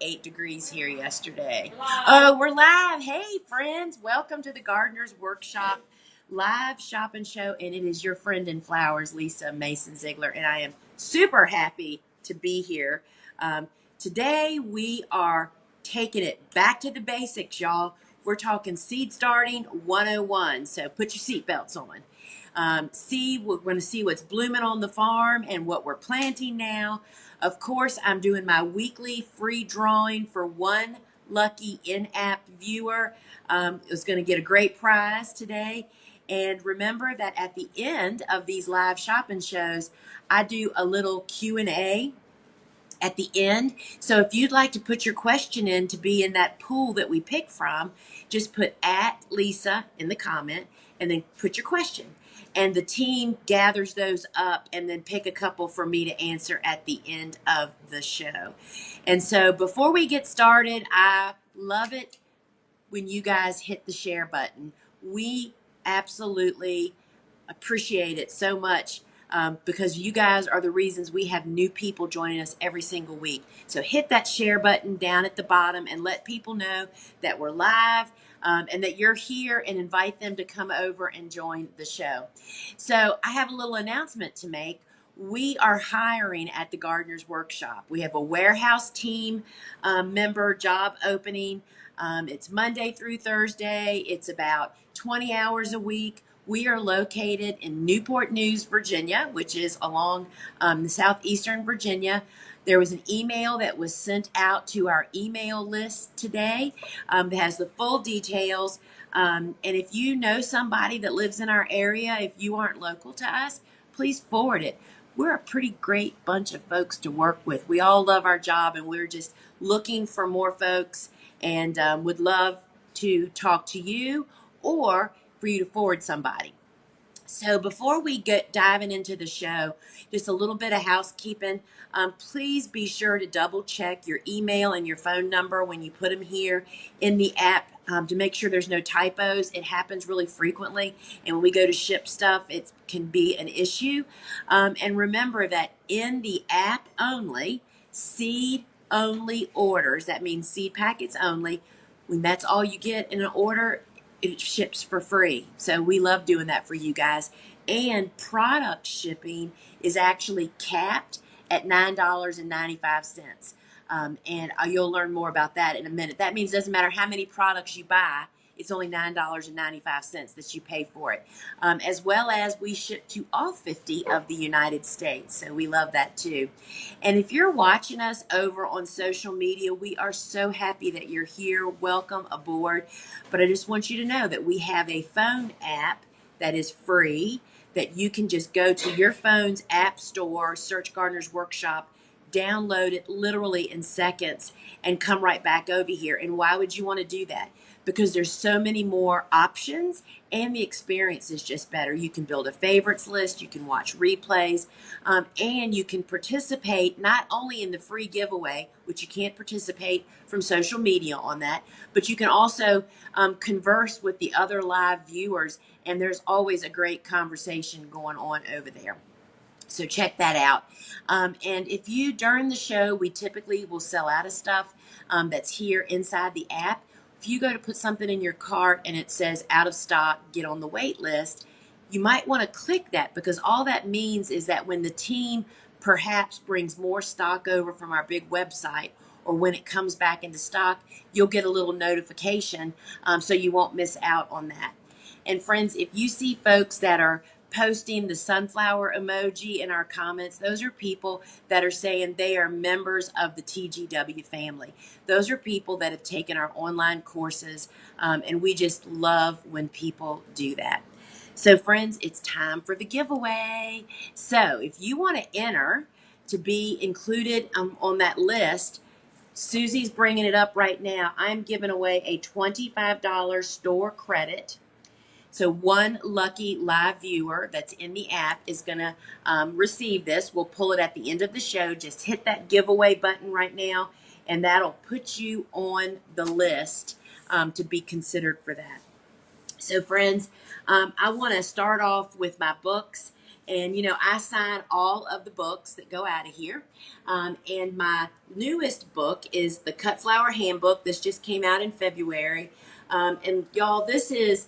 98 degrees here yesterday. Oh, we're live. Hey, friends. Welcome to the Gardener's Workshop live shopping show. And it is your friend in flowers, Lisa Mason Ziegler. And I am super happy to be here. Today, we are taking it back to the basics, y'all. We're talking seed starting 101. So put your seatbelts on. We're going to see what's blooming on the farm and what we're planting now. Of course, I'm doing my weekly free drawing for one lucky in-app viewer. Is going to get a great prize today. And remember that at the end of these live shopping shows, I do a little Q&A at the end. So if you'd like to put your question in to be in that pool that we pick from, just put @Lisa in the comment and then put your question. And the team gathers those up and then pick a couple for me to answer at the end of the show. And so before we get started, I love it when you guys hit the share button. We absolutely appreciate it so much. Because you guys are the reasons we have new people joining us every single week. So hit that share button down at the bottom and let people know that we're live and that you're here, and invite them to come over and join the show. So I have a little announcement to make. We are hiring at the Gardener's Workshop. We have a warehouse team member job opening. It's Monday through Thursday. It's about 20 hours a week. We are located in Newport News, Virginia, which is along the southeastern Virginia. There was an email that was sent out to our email list today that has the full details. And if you know somebody that lives in our area, if you aren't local to us, please forward it. We're a pretty great bunch of folks to work with. We all love our job, and we're just looking for more folks, and would love to talk to you or for you to forward somebody. So before we get diving into the show, just a little bit of housekeeping. Please be sure to double check your email and your phone number when you put them here in the app to make sure there's no typos. It happens really frequently, and when we go to ship stuff, it can be an issue. And remember that in the app only, seed only orders, that means seed packets only, when that's all you get in an order, it ships for free. So we love doing that for you guys. And product shipping is actually capped at $9.95. And you'll learn more about that in a minute. That means it doesn't matter how many products you buy, it's only $9.95 that you pay for it. As well as we ship to all 50 of the United States. So we love that too. And if you're watching us over on social media, we are so happy that you're here. Welcome aboard. But I just want you to know that we have a phone app that is free, that you can just go to your phone's app store, search Gardener's Workshop, download it literally in seconds, and come right back over here. And why would you want to do that? Because there's so many more options, and the experience is just better. You can build a favorites list, you can watch replays, and you can participate not only in the free giveaway, which you can't participate from social media on that, but you can also converse with the other live viewers, and there's always a great conversation going on over there. So check that out. And if you, during the show, we typically will sell out of stuff that's here inside the app. If you go to put something in your cart and it says out of stock, get on the wait list, you might want to click that, because all that means is that when the team perhaps brings more stock over from our big website, or when it comes back into stock, you'll get a little notification so you won't miss out on that. And friends, if you see folks that are posting the sunflower emoji in our comments, those are people that are saying they are members of the TGW family. Those are people that have taken our online courses, and we just love when people do that. So friends, it's time for the giveaway. So if you want to enter to be included on that list, Susie's bringing it up right now. I'm giving away a $25 store credit. So one lucky live viewer that's in the app is going to receive this. We'll pull it at the end of the show. Just hit that giveaway button right now, and that'll put you on the list to be considered for that. So friends, I want to start off with my books. And, I sign all of the books that go out of here. And my newest book is the Cut Flower Handbook. This just came out in February. And y'all, this is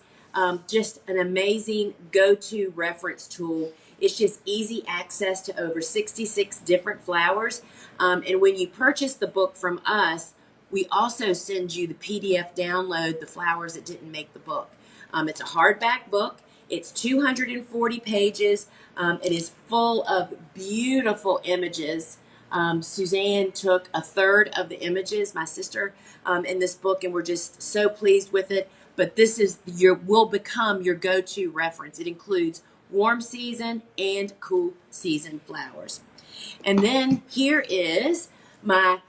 just an amazing go-to reference tool. It's just easy access to over 66 different flowers. And when you purchase the book from us, we also send you the PDF download, The Flowers That Didn't Make the Book. It's a hardback book. It's 240 pages. It is full of beautiful images. Suzanne took a third of the images, my sister, in this book, and we're just so pleased with it. But this is will become your go-to reference. It includes warm season and cool season flowers. And then here is my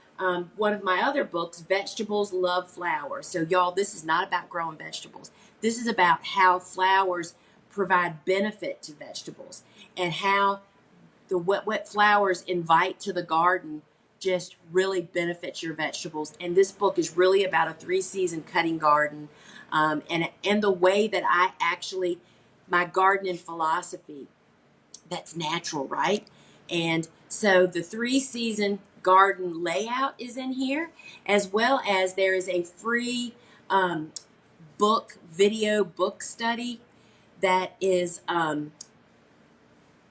one of my other books, Vegetables Love Flowers. So y'all, this is not about growing vegetables. This is about how flowers provide benefit to vegetables and how the what flowers invite to the garden just really benefits your vegetables. And this book is really about a 3-season cutting garden and the way that I actually, my gardening philosophy, that's natural, right? And so the 3-season garden layout is in here, as well as there is a free video book study that is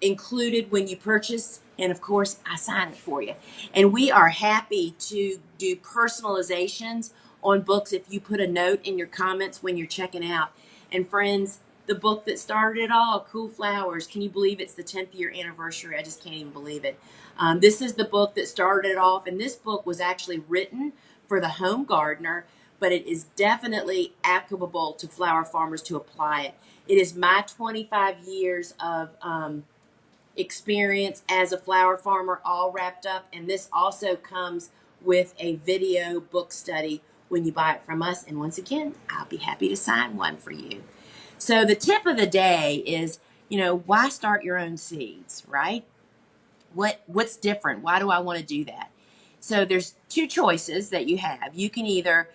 included when you purchase. And of course, I sign it for you. And we are happy to do personalizations on books if you put a note in your comments when you're checking out. And friends, the book that started it all, Cool Flowers. Can you believe it's the 10th year anniversary? I just can't even believe it. This is the book that started it off. And this book was actually written for the home gardener, but it is definitely applicable to flower farmers to apply it. It is my 25 years of experience as a flower farmer all wrapped up. And this also comes with a video book study when you buy it from us. And once again, I'll be happy to sign one for you. So the tip of the day is, why start your own seeds, right? What's different? Why do I want to do that? So there's 2 choices that you have. You can either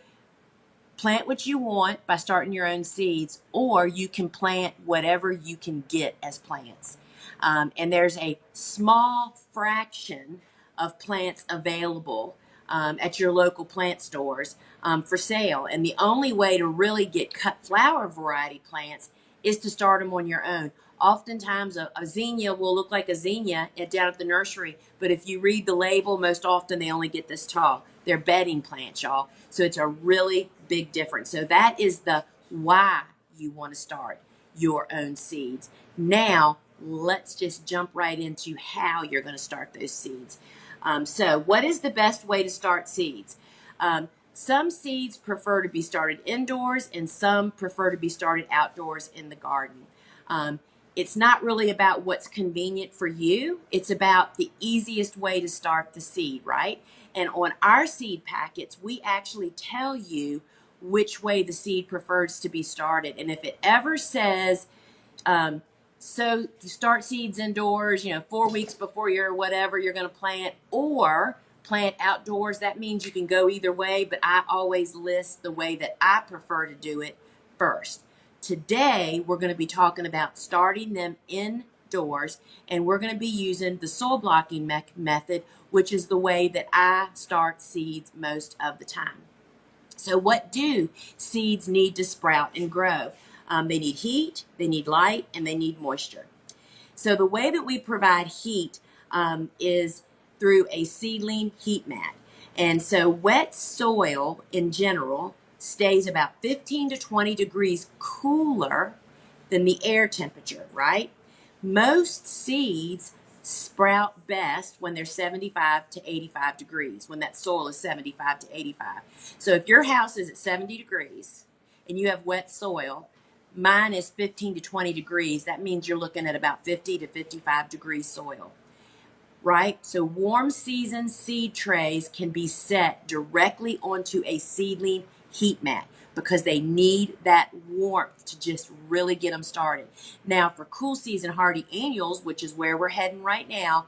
plant what you want by starting your own seeds, or you can plant whatever you can get as plants. And there's a small fraction of plants available at your local plant stores for sale. And the only way to really get cut flower variety plants is to start them on your own. Oftentimes a zinnia will look like a zinnia down at the nursery, but if you read the label, most often they only get this tall. They're bedding plants, y'all. So it's a really big difference. So that is the why you want to start your own seeds. Now, let's just jump right into how you're going to start those seeds. So what is the best way to start seeds? Some seeds prefer to be started indoors, and some prefer to be started outdoors in the garden. It's not really about what's convenient for you. It's about the easiest way to start the seed, right? And on our seed packets, we actually tell you which way the seed prefers to be started. And if it ever says, so you start seeds indoors, 4 weeks before you're going to plant, or plant outdoors, that means you can go either way, but I always list the way that I prefer to do it first. Today, we're going to be talking about starting them indoors, and we're going to be using the soil blocking method, which is the way that I start seeds most of the time. So what do seeds need to sprout and grow? They need heat, they need light, and they need moisture. So the way that we provide heat is through a seedling heat mat. And so wet soil in general stays about 15 to 20 degrees cooler than the air temperature, right? Most seeds sprout best when they're 75 to 85 degrees, when that soil is 75 to 85. So if your house is at 70 degrees and you have wet soil, mine is 15 to 20 degrees. That means you're looking at about 50 to 55 degree soil, right? So warm season seed trays can be set directly onto a seedling heat mat because they need that warmth to just really get them started. Now for cool season hardy annuals, which is where we're heading right now,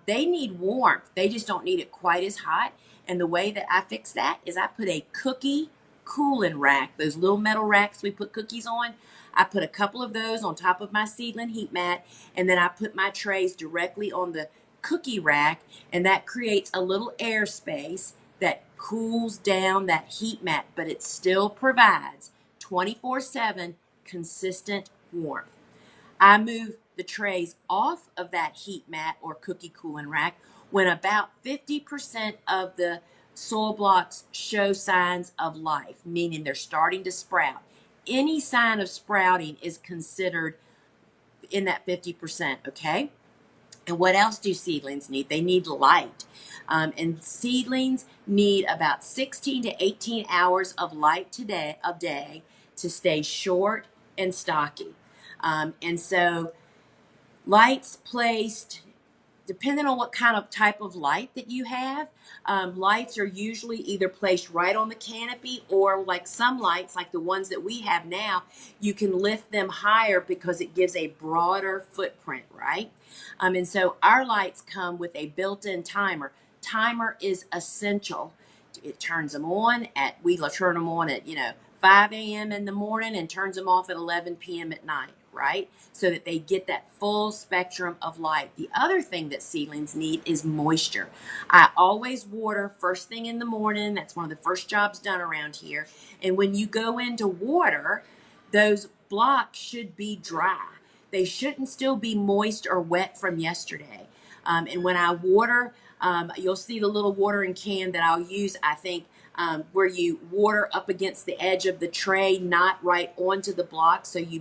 they need warmth. They just don't need it quite as hot. And the way that I fix that is I put a cookie cooling rack, those little metal racks we put cookies on. I put a couple of those on top of my seedling heat mat, and then I put my trays directly on the cookie rack, and that creates a little air space that cools down that heat mat, but it still provides 24/7 consistent warmth. I move the trays off of that heat mat or cookie cooling rack when about 50% of the soil blocks show signs of life, meaning they're starting to sprout. Any sign of sprouting is considered in that 50%, okay? And what else do seedlings need? They need light. And seedlings need about 16 to 18 hours of light a day to stay short and stocky. And so lights placed, depending on what kind of type of light that you have, lights are usually either placed right on the canopy, or like some lights, like the ones that we have now, you can lift them higher because it gives a broader footprint, right? And so our lights come with a built-in timer. Timer is essential. It turns them on we turn them on at 5 a.m. in the morning and turns them off at 11 p.m. at night, right? So that they get that full spectrum of light. The other thing that seedlings need is moisture. I always water first thing in the morning. That's one of the first jobs done around here. And when you go into water, those blocks should be dry. They shouldn't still be moist or wet from yesterday. And when I water, you'll see the little watering can that I'll use, I think, where you water up against the edge of the tray, not right onto the block, so you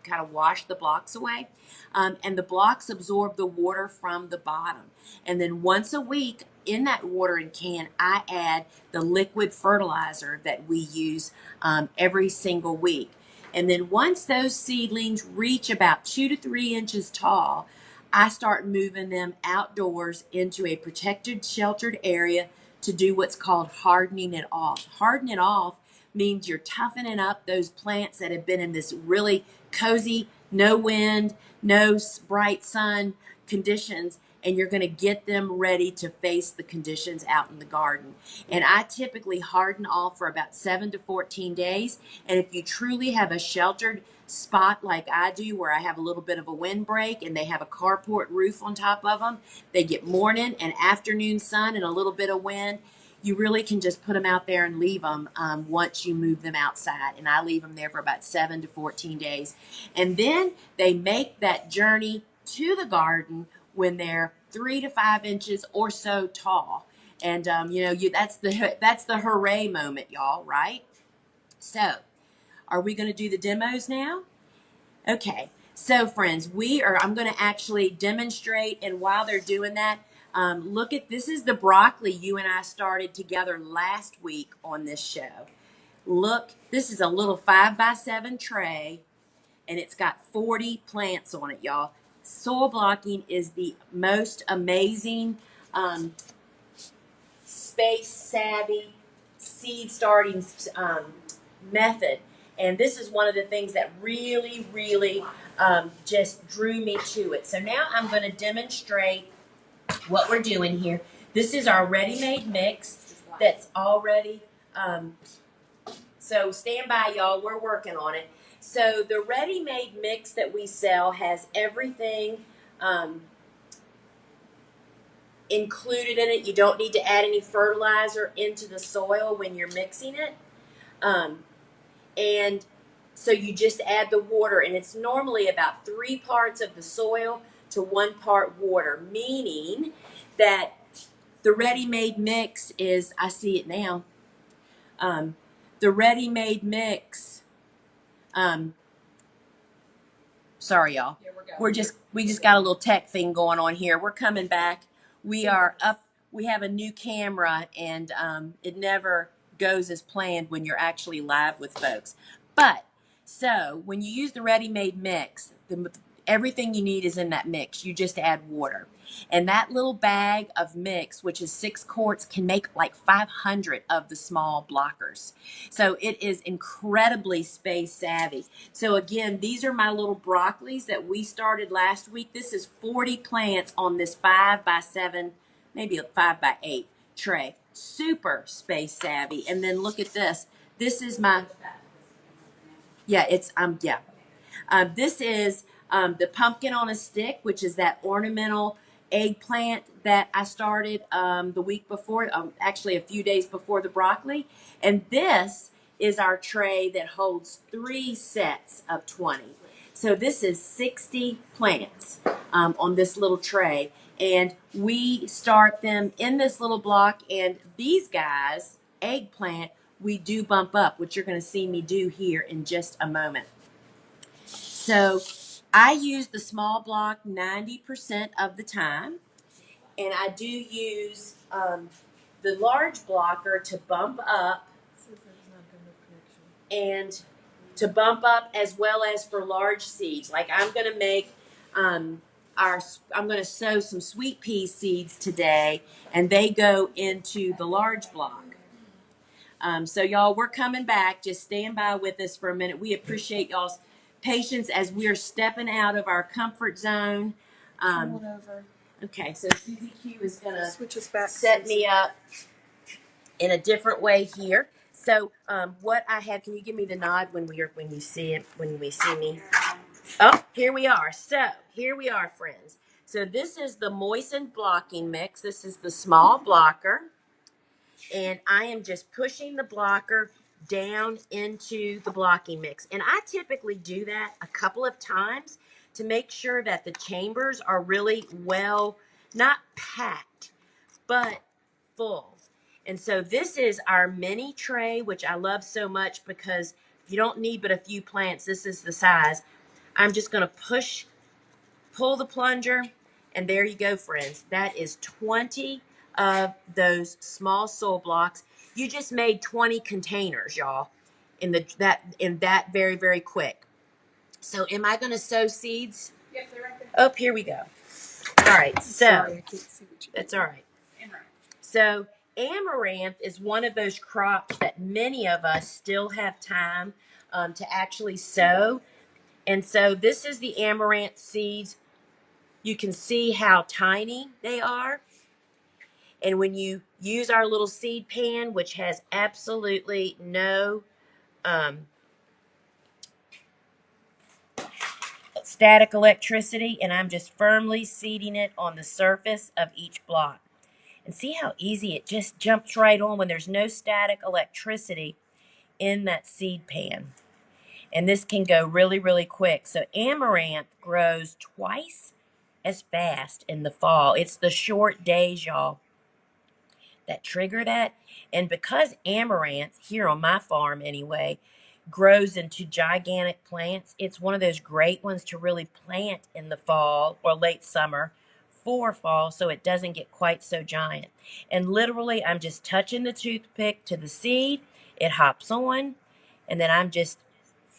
kind of wash the blocks away. And the blocks absorb the water from the bottom. And then once a week in that watering can, I add the liquid fertilizer that we use every single week. And then once those seedlings reach about 2 to 3 inches tall, I start moving them outdoors into a protected, sheltered area to do what's called hardening it off. Harden it off means you're toughening up those plants that have been in this really cozy, no wind, no bright sun conditions, and you're going to get them ready to face the conditions out in the garden. And I typically harden off for about 7 to 14 days. And if you truly have a sheltered spot like I do, where I have a little bit of a windbreak and they have a carport roof on top of them, they get morning and afternoon sun and a little bit of wind, you really can just put them out there and leave them once you move them outside. And I leave them there for about 7 to 14 days. And then they make that journey to the garden when they're 3 to 5 inches or so tall. And, that's the hooray moment, y'all, right? So, are we going to do the demos now? Okay. So, friends, I'm going to actually demonstrate, and while they're doing that, look at, this is the broccoli you and I started together last week on this show. Look, this is a little 5x7 tray, and it's got 40 plants on it, y'all. Soil blocking is the most amazing space savvy seed starting method. And this is one of the things that really, really just drew me to it. So now I'm going to demonstrate what we're doing here. This is our ready-made mix that's already, so stand by, y'all. We're working on it. So the ready-made mix that we sell has everything included in it. You don't need to add any fertilizer into the soil when you're mixing it. And so you just add the water, and it's normally about 3 parts of the soil to 1 part water, meaning that the ready-made mix is, I see it now, the ready-made mix, sorry y'all, yeah, we just got a little tech thing going on here. We're coming back. We are up, we have a new camera, and it never goes as planned when you're actually live with folks. But so when you use the ready-made mix, everything you need is in that mix. You just add water. And that little bag of mix, which is 6 quarts, can make like 500 of the small blockers. So it is incredibly space savvy. So again, these are my little broccolis that we started last week. This is 40 plants on this 5x7, maybe a 5x8 tray. Super space savvy. And then look at this. This is my, yeah, it's, yeah. This is the pumpkin on a stick, which is that ornamental eggplant that I started the week before, actually a few days before the broccoli. And this is our tray that holds 3 sets of 20. So this is 60 plants on this little tray. And we start them in this little block. And these guys, eggplant, we do bump up, which you're going to see me do here in just a moment. So I use the small block 90% of the time, and I do use the large blocker to bump up and to bump up as well as for large seeds. Like I'm going to make I'm going to sow some sweet pea seeds today, and they go into the large block. So y'all, we're coming back. Just stand by with us for a minute. We appreciate y'all's patience as we're stepping out of our comfort zone. Come on over. Okay, so Susie Q is going to Switch us back, set me up in a different way here. So what I have, can you give me the nod when you see it, when we see me? Oh, here we are. So here we are, friends. So this is the moistened blocking mix. This is the small blocker. And I am just pushing the blocker down into the blocking mix. And I typically do that a couple of times to make sure that the chambers are really well, not packed, but full. And so this is our mini tray, which I love so much because if you don't need but a few plants, this is the size. I'm just going to pull the plunger, and there you go, friends. That is 20 of those small soil blocks. You just made 20 containers, y'all, in that very, very quick. So am I going to sow seeds? Yep, they're right there. Oh, here we go. All right, so Sorry, I can't see what you that's all right. So amaranth is one of those crops that many of us still have time to actually sow. And so this is the amaranth seeds. You can see how tiny they are. And when you use our little seed pan, which has absolutely no static electricity, and I'm just firmly seeding it on the surface of each block. And see how easy it just jumps right on when there's no static electricity in that seed pan. And this can go really, really quick. So amaranth grows twice as fast in the fall. It's the short days, y'all, that trigger that. And because amaranth, here on my farm anyway, grows into gigantic plants, it's one of those great ones to really plant in the fall or late summer for fall so it doesn't get quite so giant. And literally, I'm just touching the toothpick to the seed. It hops on, and then I'm just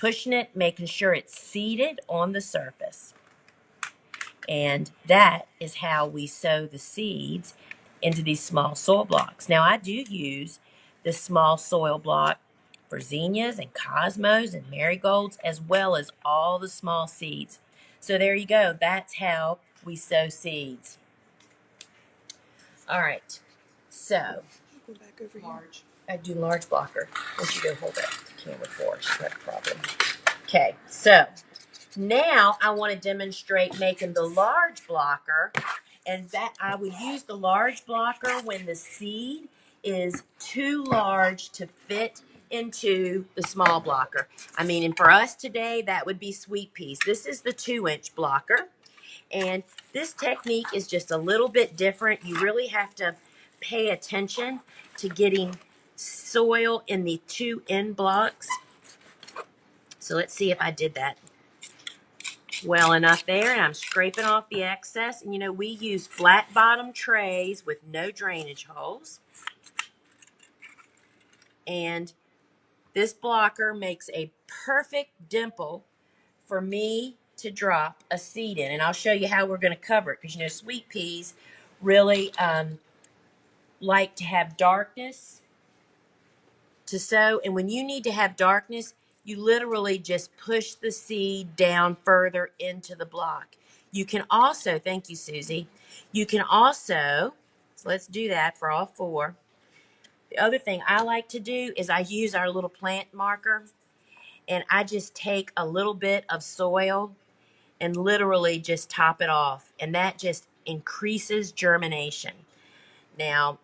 pushing it, making sure it's seated on the surface. And that is how we sow the seeds into these small soil blocks. Now, I do use this small soil block for zinnias and cosmos and marigolds, as well as all the small seeds. So there you go. That's how we sow seeds. All right. So, go back over large. I do large blocker. Why don't you go hold that camera for us? She's got a problem. Okay. So now I want to demonstrate making the large blocker, and that I would use the large blocker when the seed is too large to fit into the small blocker. I mean, and for us today, that would be sweet peas. This is the 2-inch blocker, and this technique is just a little bit different. You really have to pay attention to getting soil in the 2 end blocks. So let's see if I did that well enough there, and I'm scraping off the excess. And you know, we use flat bottom trays with no drainage holes, and this blocker makes a perfect dimple for me to drop a seed in. And I'll show you how we're going to cover it, because you know, sweet peas really like to have darkness to sow, and when you need to have darkness, you literally just push the seed down further into the block. You can also, thank you, Susie, you can also, so let's do that for all 4. The other thing I like to do is I use our little plant marker, and I just take a little bit of soil and literally just top it off, and that just increases germination. Now,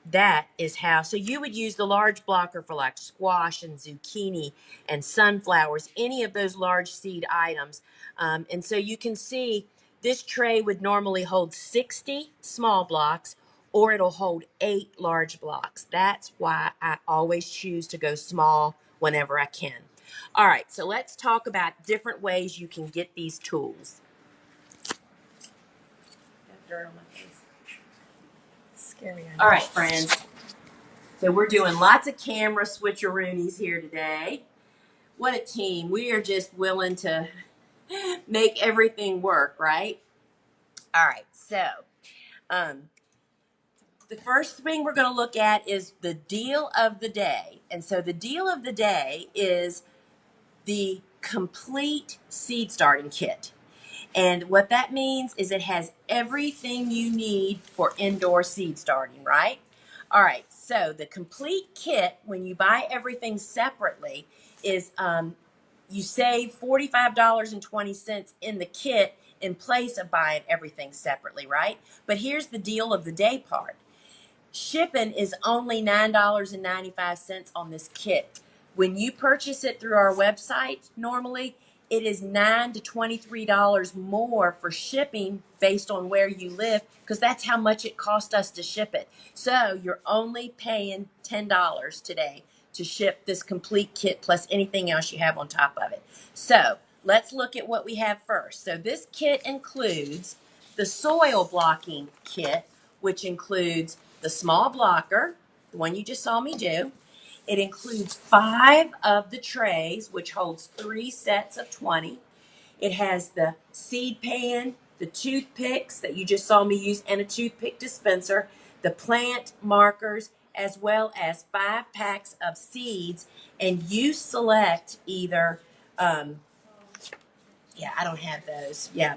that is how, so you would use the large blocker for like squash and zucchini and sunflowers, any of those large seed items. And so you can see this tray would normally hold 60 small blocks, or it'll hold 8 large blocks. That's why I always choose to go small whenever I can. All right, so let's talk about different ways you can get these tools. Got dirt on my face. Scary. All right, friends. So we're doing lots of camera switcheroonies here today. What a team. We are just willing to make everything work, right? All right, so the first thing we're going to look at is the deal of the day. And so the deal of the day is the complete seed starting kit. And what that means is it has everything you need for indoor seed starting, right? All right, so the complete kit, when you buy everything separately, is you save $45.20 in the kit in place of buying everything separately, right? But here's the deal of the day part. Shipping is only $9.95 on this kit. When you purchase it through our website, normally it is $9 to $23 more for shipping based on where you live, because that's how much it cost us to ship it. So you're only paying $10 today to ship this complete kit plus anything else you have on top of it. So let's look at what we have first. So this kit includes the soil blocking kit, which includes the small blocker, the one you just saw me do. It includes 5 of the trays, which holds 3 sets of 20. It has the seed pan, the toothpicks that you just saw me use, and a toothpick dispenser, the plant markers, as well as 5 packs of seeds. And you select either, I don't have those. Yeah.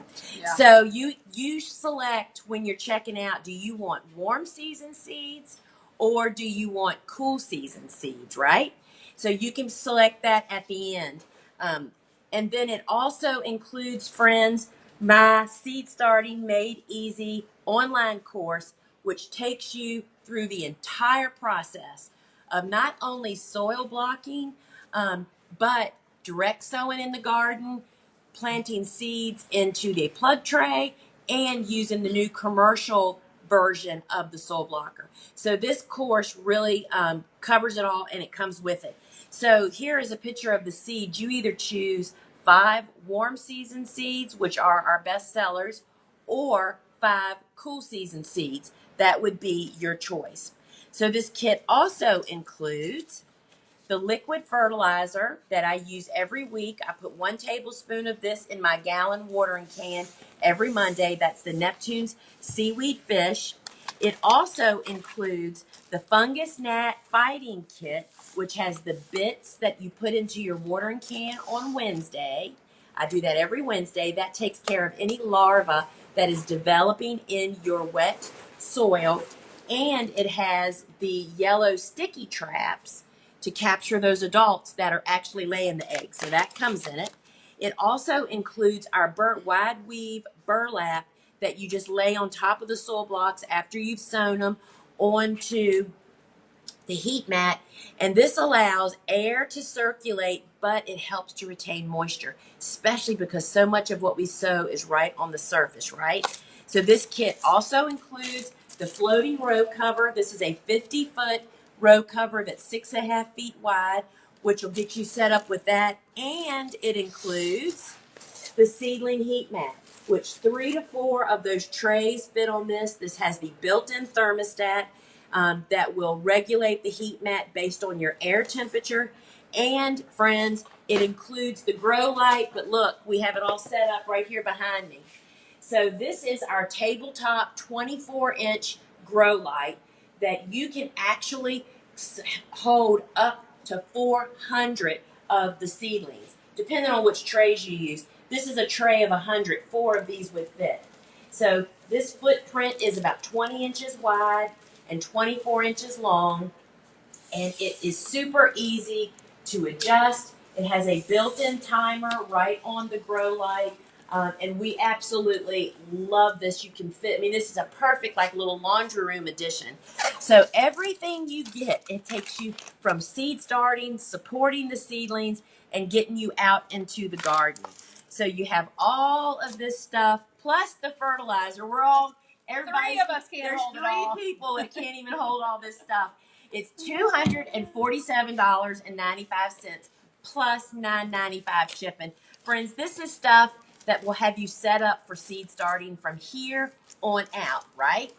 So you select when you're checking out, do you want warm season seeds or do you want cool season seeds, right? So you can select that at the end. And then it also includes, friends, my Seed Starting Made Easy online course, which takes you through the entire process of not only soil blocking, but direct sowing in the garden, planting seeds into the plug tray, and using the new commercial version of the soil blocker. So this course really covers it all, and it comes with it. So here is a picture of the seeds. You either choose 5 warm season seeds, which are our best sellers, or 5 cool season seeds. That would be your choice. So this kit also includes the liquid fertilizer that I use every week. I put 1 tablespoon of this in my gallon watering can every Monday. That's the Neptune's Seaweed Fish. It also includes the fungus gnat fighting kit, which has the bits that you put into your watering can on Wednesday. I do that every Wednesday. That takes care of any larva that is developing in your wet soil. And it has the yellow sticky traps to capture those adults that are actually laying the eggs. So that comes in it. It also includes our wide weave burlap that you just lay on top of the soil blocks after you've sown them onto the heat mat. And this allows air to circulate, but it helps to retain moisture, especially because so much of what we sow is right on the surface, right? So this kit also includes the floating row cover. This is a 50-foot row cover that's 6.5 feet wide, which will get you set up with that. And it includes the seedling heat mat, which 3 to 4 of those trays fit on this. This has the built-in thermostat that will regulate the heat mat based on your air temperature. And friends, it includes the grow light, but look, we have it all set up right here behind me. So this is our tabletop 24-inch grow light that you can actually hold up to 400 of the seedlings, depending on which trays you use. This is a tray of 100. 4 of these would fit. So this footprint is about 20 inches wide. and 24 inches long, and it is super easy to adjust. It has a built-in timer right on the grow light, and we absolutely love this. You can fit, I mean, this is a perfect like little laundry room addition. So everything you get, it takes you from seed starting, supporting the seedlings, and getting you out into the garden. So you have all of this stuff, plus the fertilizer. Everybody, Three of us can't hold it all. There's 3 people that can't even hold all this stuff. It's $247.95 plus $9.95 shipping. Friends, this is stuff that will have you set up for seed starting from here on out, right?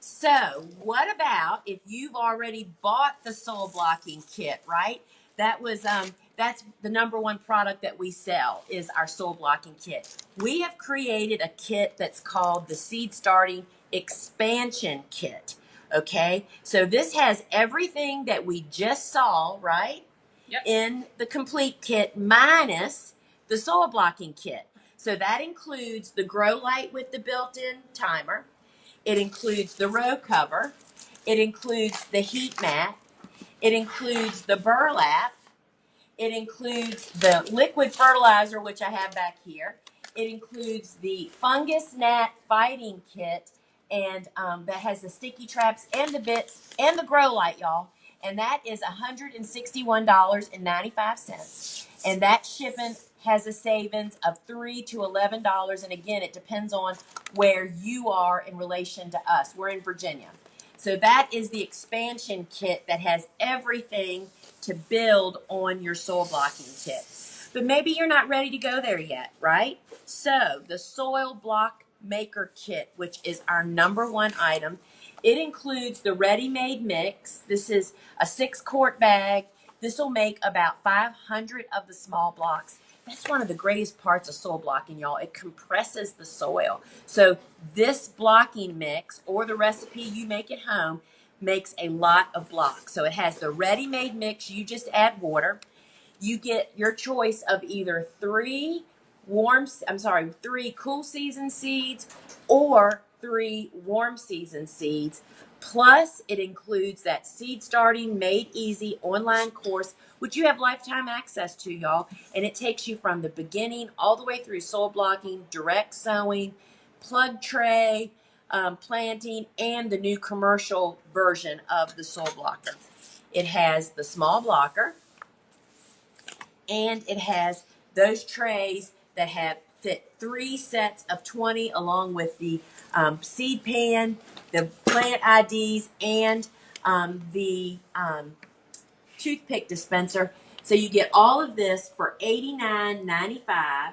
So, what about if you've already bought the soil blocking kit, right? That's the number one product that we sell is our soil blocking kit. We have created a kit that's called the Seed Starting Expansion Kit. Okay, so this has everything that we just saw, right? Yep. In the complete kit minus the soil blocking kit. So that includes the grow light with the built-in timer. It includes the row cover. It includes the heat mat. It includes the burlap. It includes the liquid fertilizer, which I have back here. It includes the fungus gnat fighting kit, and that has the sticky traps and the bits and the grow light, y'all. And that is $161.95. And that shipping has a savings of $3 to $11. And again, it depends on where you are in relation to us. We're in Virginia. So that is the expansion kit that has everything to build on your soil blocking kit. But maybe you're not ready to go there yet, right? So the soil block maker kit, which is our number one item, it includes the ready-made mix. This is a 6-quart bag. This will make about 500 of the small blocks. That's one of the greatest parts of soil blocking, y'all. It compresses the soil. So this blocking mix or the recipe you make at home makes a lot of blocks. So it has the ready-made mix. You just add water. You get your choice of either 3 cool season seeds or 3 warm season seeds. Plus, it includes that Seed Starting Made Easy online course, which you have lifetime access to, y'all. And it takes you from the beginning all the way through soil blocking, direct sowing, plug tray, planting, and the new commercial version of the soil blocker. It has the small blocker, and it has those trays that have fit 3 sets of 20 along with the seed pan, the plant IDs, and the toothpick dispenser. So you get all of this for $89.95,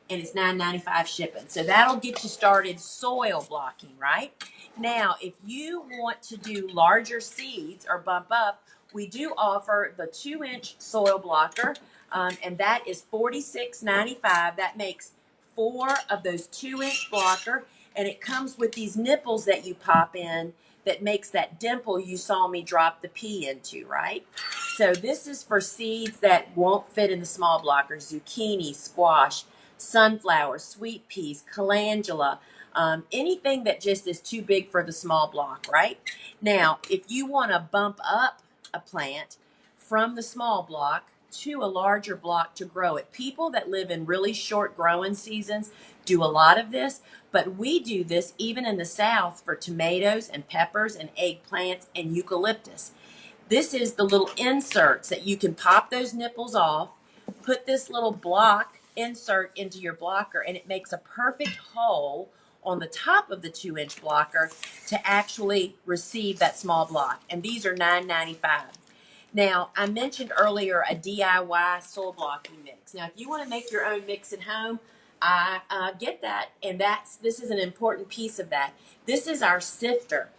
and it's $9.95 shipping. So that'll get you started soil blocking, right? Now, if you want to do larger seeds or bump up, we do offer the 2-inch soil blocker, and that is $46.95. That makes 4 of those 2-inch blocker, and it comes with these nipples that you pop in that makes that dimple you saw me drop the pea into, right? So this is for seeds that won't fit in the small blocker: zucchini, squash, sunflower, sweet peas, calendula, anything that just is too big for the small block, right? Now, if you want to bump up a plant from the small block to a larger block to grow it, people that live in really short growing seasons do a lot of this, but we do this even in the South for tomatoes and peppers and eggplants and eucalyptus. This is the little inserts that you can pop those nipples off, put this little block insert into your blocker, and it makes a perfect hole on the top of the 2-inch blocker to actually receive that small block. And these are $9.95. Now, I mentioned earlier a DIY soil blocking mix. Now, if you want to make your own mix at home, I get that, and this is an important piece of that. This is our sifter.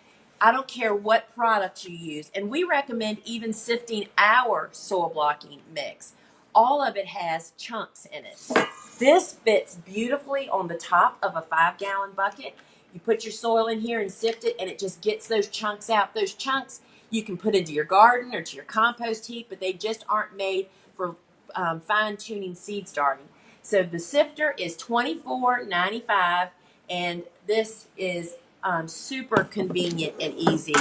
I don't care what product you use, and we recommend even sifting our soil blocking mix. All of it has chunks in it. This fits beautifully on the top of a 5-gallon bucket. You put your soil in here and sift it, and it just gets those chunks out. Those chunks you can put into your garden or to your compost heap, but they just aren't made for fine-tuning seed starting. So the sifter is $24.95, and this is super convenient and easy.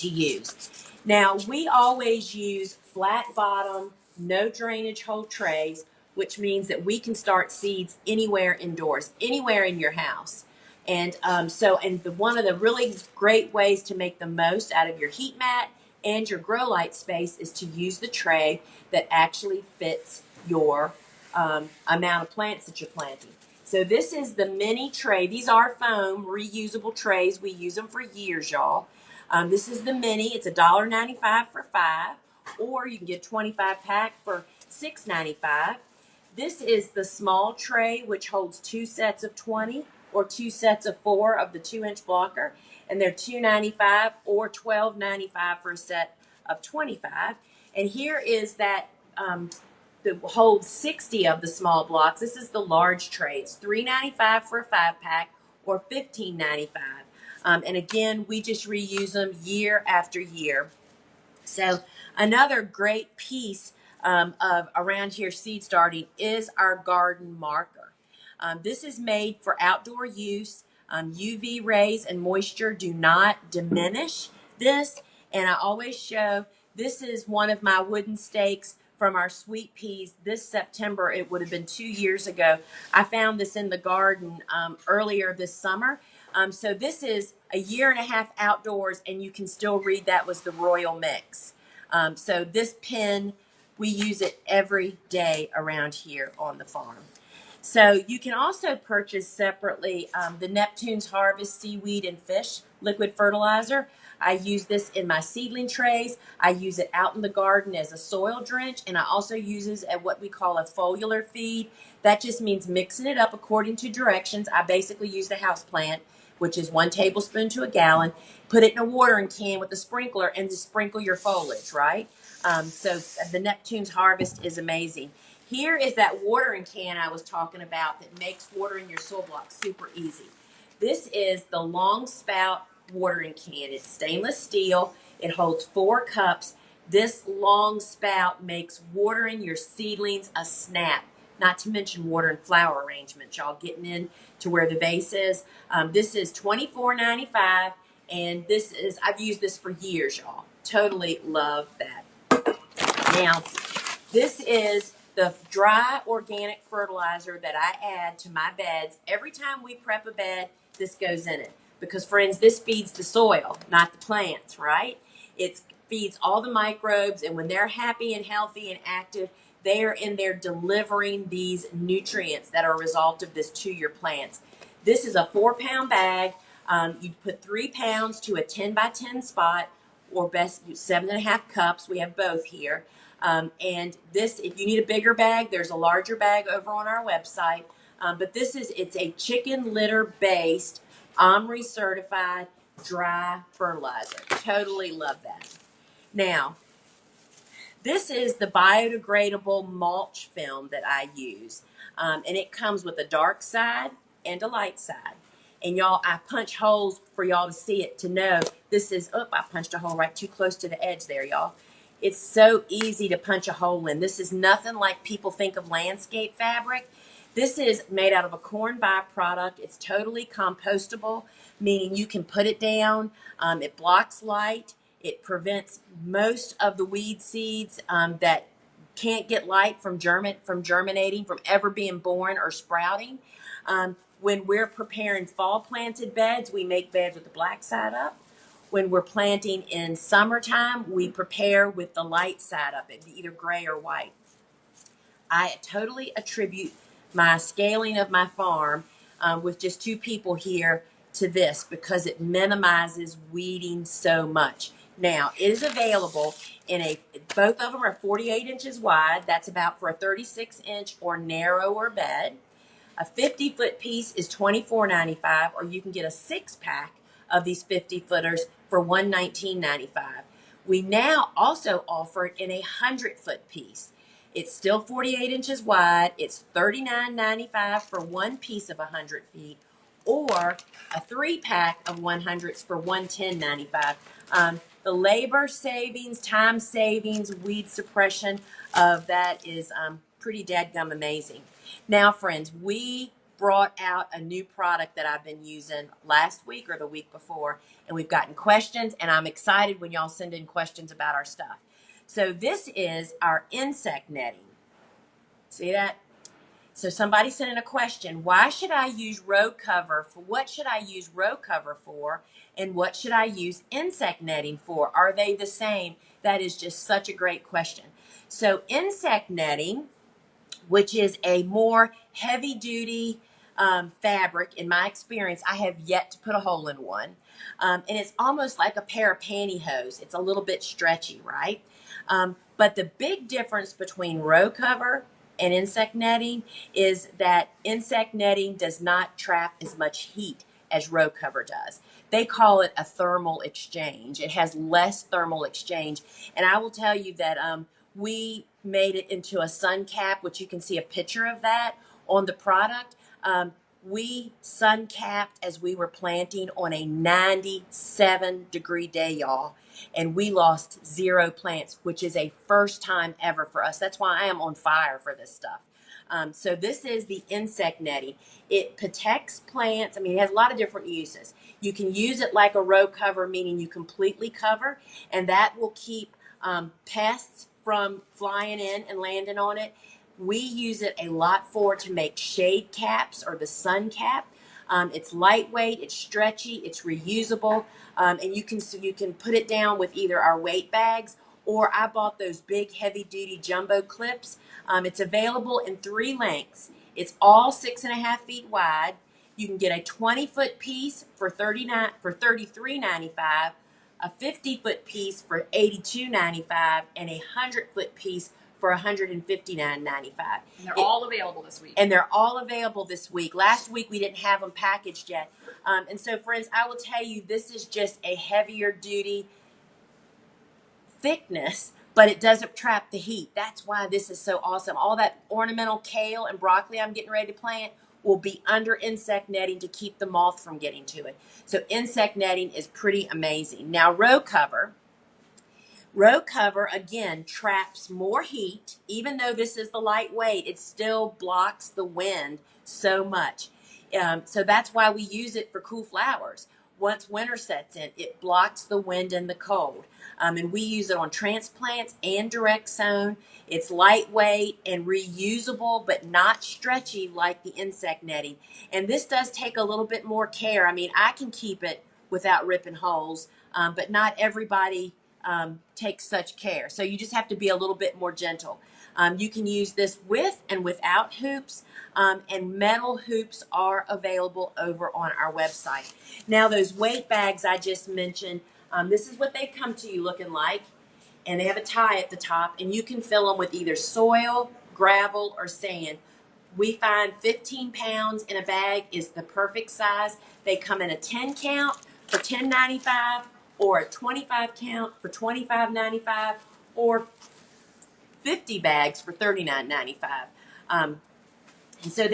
to use. Now, we always use flat bottom, no drainage hole trays, which means that we can start seeds anywhere indoors, anywhere in your house. And one of the really great ways to make the most out of your heat mat and your grow light space is to use the tray that actually fits your amount of plants that you're planting. So this is the mini tray. These are foam reusable trays. We use them for years, y'all. This is the mini. It's $1.95 for 5, or you can get 25 pack for $6.95. This is the small tray, which holds 2 sets of 20 or 2 sets of 4 of the 2-inch blocker, and they're $2.95 or $12.95 for a set of 25. And here is that that holds 60 of the small blocks. This is the large tray. It's $3.95 for a 5-pack or $15.95. And again, we just reuse them year after year. So another great piece of around here seed starting is our garden marker. This is made for outdoor use. UV rays and moisture do not diminish this. And I always show, this is one of my wooden stakes from our sweet peas. This September, it would have been 2 years ago. I found this in the garden earlier this summer. So this is a year and a half outdoors, and you can still read that was the Royal Mix. So this pin, we use it every day around here on the farm. So you can also purchase separately the Neptune's Harvest Seaweed and Fish liquid fertilizer. I use this in my seedling trays. I use it out in the garden as a soil drench, and I also use it at what we call a foliar feed. That just means mixing it up according to directions. I basically use the house plant, which is 1 tablespoon to a gallon. Put it in a watering can with a sprinkler and just sprinkle your foliage, right? So the Neptune's Harvest is amazing. Here is that watering can I was talking about that makes watering your soil blocks super easy. This is the long spout watering can. It's stainless steel. It holds 4 cups. This long spout makes watering your seedlings a snap. Not to mention watering flower arrangements, y'all, getting in to where the vase is. This is $24.95, and I've used this for years, y'all. Totally love that. Now, this is the dry organic fertilizer that I add to my beds. Every time we prep a bed, this goes in it. Because, friends, this feeds the soil, not the plants, right? It feeds all the microbes, and when they're happy and healthy and active, they are in there delivering these nutrients that are a result of this to your plants. This is a 4-pound bag. You put 3 pounds to a 10 by 10 spot, or best 7.5 cups. We have both here. And this, if you need a bigger bag, there's a larger bag over on our website. But it's a chicken litter based, OMRI certified dry fertilizer. Totally love that. Now, this is the biodegradable mulch film that I use. And it comes with a dark side and a light side. And y'all, I punch holes for y'all to see it, to know this is, I punched a hole right too close to the edge there, y'all. It's so easy to punch a hole in. This is nothing like people think of landscape fabric. This is made out of a corn byproduct. It's totally compostable, meaning you can put it down. It blocks light. It prevents most of the weed seeds that can't get light from germinating, from ever being born or sprouting. When we're preparing fall planted beds, we make beds with the black side up. When we're planting in summertime, we prepare with the light side up, either gray or white. I totally attribute my scaling of my farm with just 2 people here to this, because it minimizes weeding so much. Now, it is available both of them are 48 inches wide. That's about for a 36-inch or narrower bed. A 50-foot piece is $24.95, or you can get a 6-pack of these 50-footers for $119.95. We now also offer it in a 100-foot piece. It's still 48 inches wide. It's $39.95 for 1 piece of 100 feet, or a 3-pack of 100s for $110.95. The labor savings, time savings, weed suppression of that is pretty dadgum amazing. Now, friends, we brought out a new product that I've been using last week or the week before, and we've gotten questions, and I'm excited when y'all send in questions about our stuff. So this is our insect netting. See that? So somebody sent in a question, why should I use row cover for? What should I use row cover for? And what should I use insect netting for? Are they the same? That is just such a great question. So insect netting, which is a more heavy duty fabric, in my experience, I have yet to put a hole in one. And it's almost like a pair of pantyhose. It's a little bit stretchy, right? But the big difference between row cover and insect netting is that insect netting does not trap as much heat as row cover does. They call it a thermal exchange. It has less thermal exchange. And I will tell you that we made it into a sun cap, which you can see a picture of that on the product. We sun capped as we were planting on a 97-degree day, y'all. And we lost 0 plants, which is a first time ever for us. That's why I am on fire for this stuff. So this is the insect netting. It protects plants. I mean, it has a lot of different uses. You can use it like a row cover, meaning you completely cover, and that will keep pests from flying in and landing on it. We use it a lot to make shade caps or the sun cap. It's lightweight, it's stretchy, it's reusable, and you can put it down with either our weight bags, or I bought those big heavy duty jumbo clips. It's available in 3 lengths. It's all 6.5 feet wide. You can get a 20-foot piece for $33.95, a 50-foot piece for $82.95, and a 100-foot piece for $159.95. And they're all available this week. And they're all available this week. Last week we didn't have them packaged yet. And so, friends, I will tell you, this is just a heavier duty thickness, but it doesn't trap the heat. That's why this is so awesome. All that ornamental kale and broccoli I'm getting ready to plant will be under insect netting to keep the moth from getting to it. So insect netting is pretty amazing. Now, row cover, again, traps more heat. Even though this is the lightweight, it still blocks the wind so much. So that's why we use it for cool flowers. Once winter sets in, it blocks the wind and the cold. And we use it on transplants and direct sown. It's lightweight and reusable, but not stretchy like the insect netting. And this does take a little bit more care. I mean, I can keep it without ripping holes, but not everybody takes such care. So you just have to be a little bit more gentle. You can use this with and without hoops, and metal hoops are available over on our website. Now, those weight bags I just mentioned, this is what they come to you looking like, and they have a tie at the top, and you can fill them with either soil, gravel, or sand. We find 15 pounds in a bag is the perfect size. They come in a 10 count for $10.95, or a 25 count for $25.95, or 50 bags for $39.95. And so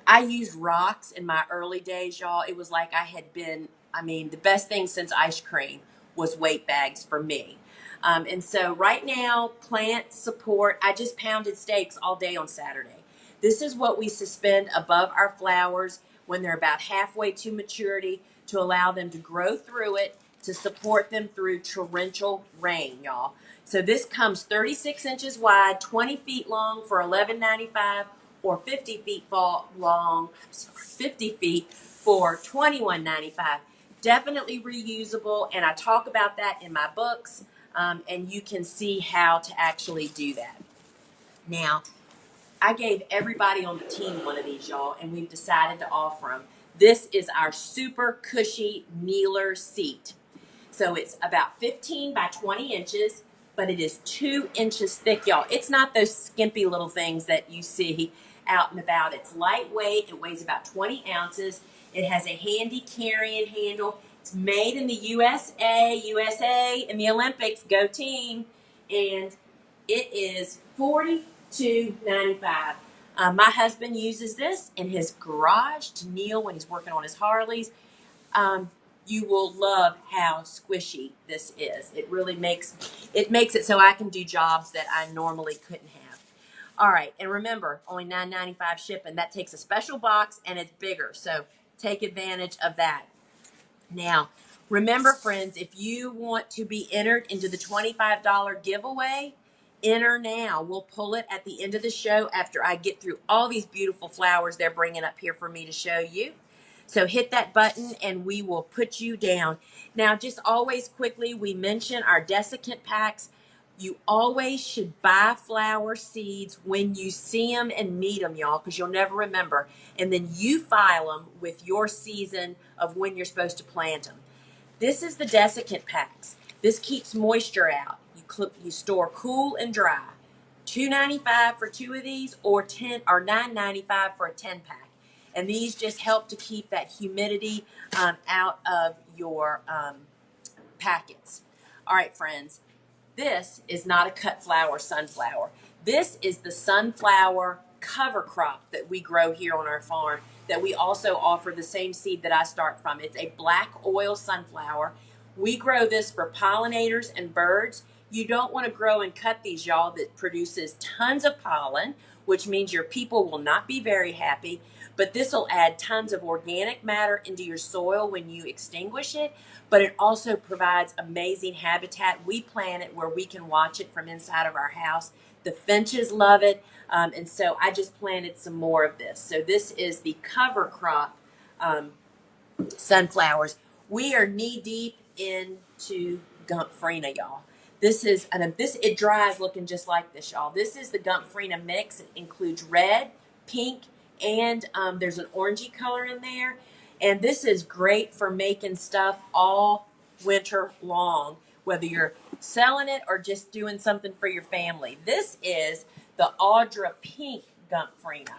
I used rocks in my early days, y'all. It was like the best thing since ice cream was weight bags for me. And so right now, plant support, I just pounded steaks all day on Saturday. This is what we suspend above our flowers when they're about halfway to maturity to allow them to grow through it, to support them through torrential rain, y'all. So this comes 36 inches wide, 20 feet long for $11.95, or 50 feet long, 50 feet for $21.95. Definitely reusable, and I talk about that in my books, and you can see how to actually do that. Now, I gave everybody on the team one of these, y'all, and we've decided to offer them. This is our super cushy kneeler seat. So it's about 15 by 20 inches, but it is 2 inches thick, y'all. It's not those skimpy little things that you see out and about. It's lightweight. It weighs about 20 ounces. It has a handy carrying handle. It's made in the USA, in the Olympics. Go team. And it is $42.95. My husband uses this in his garage to kneel when he's working on his Harleys. You will love how squishy this is. It really makes it so I can do jobs that I normally couldn't have. All right, and remember, only $9.95 shipping. That takes a special box, and it's bigger, so take advantage of that. Now, remember, friends, if you want to be entered into the $25 giveaway, enter now. We'll pull it at the end of the show after I get through all these beautiful flowers they're bringing up here for me to show you. So hit that button and we will put you down. Now, just always quickly, we mention our desiccant packs. You always should buy flower seeds when you see them and meet them, y'all, because you'll never remember. And then you file them with your season of when you're supposed to plant them. This is the desiccant packs. This keeps moisture out. You store cool and dry. $2.95 for 2 of these, or $9.95 for a 10-pack. And these just help to keep that humidity out of your packets. All right, friends. This is not a cut flower sunflower. This is the sunflower cover crop that we grow here on our farm, that we also offer the same seed that I start from. It's a black oil sunflower. We grow this for pollinators and birds. You don't want to grow and cut these, y'all, that produces tons of pollen, which means your people will not be very happy. But this will add tons of organic matter into your soil when you extinguish it. But it also provides amazing habitat. We plant it where we can watch it from inside of our house. The finches love it. And so I just planted some more of this. So this is the cover crop sunflowers. We are knee deep into Gumphrena, y'all. It dries looking just like this, y'all. This is the Gumphrena mix. It includes red, pink, and there's an orangey color in there. And this is great for making stuff all winter long, whether you're selling it or just doing something for your family. This is the Audra Pink Gumphrena.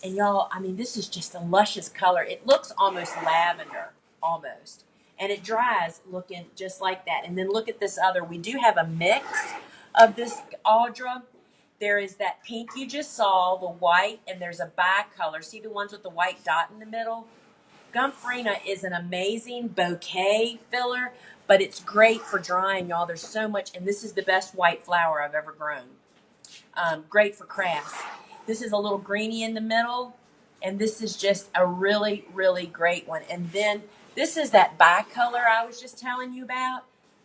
And y'all, I mean, this is just a luscious color. It looks almost lavender, almost. And it dries looking just like that. And then look at this other. We do have a mix of this Audra. There is that pink you just saw, the white, and there's a bicolor. See the ones with the white dot in the middle? Gumphrena is an amazing bouquet filler, but it's great for drying, y'all. There's so much, and this is the best white flower I've ever grown. Great for crafts. This is a little greeny in the middle, and this is just a really, really great one. And then this is that bicolor I was just telling you about.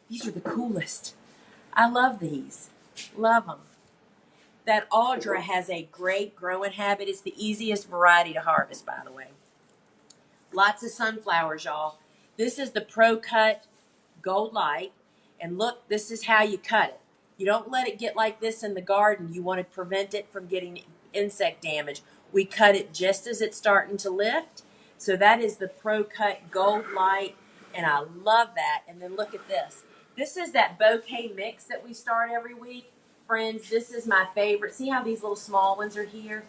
These are the coolest. I love these. Love them. That Audra has a great growing habit. It's the easiest variety to harvest, by the way. Lots of sunflowers, y'all. This is the Pro Cut Gold Light. And look, this is how you cut it. You don't let it get like this in the garden. You want to prevent it from getting insect damage. We cut it just as it's starting to lift. So that is the Pro Cut Gold Light. And I love that. And then look at this. This is that bouquet mix that we start every week. Friends, this is my favorite. See how these little small ones are here?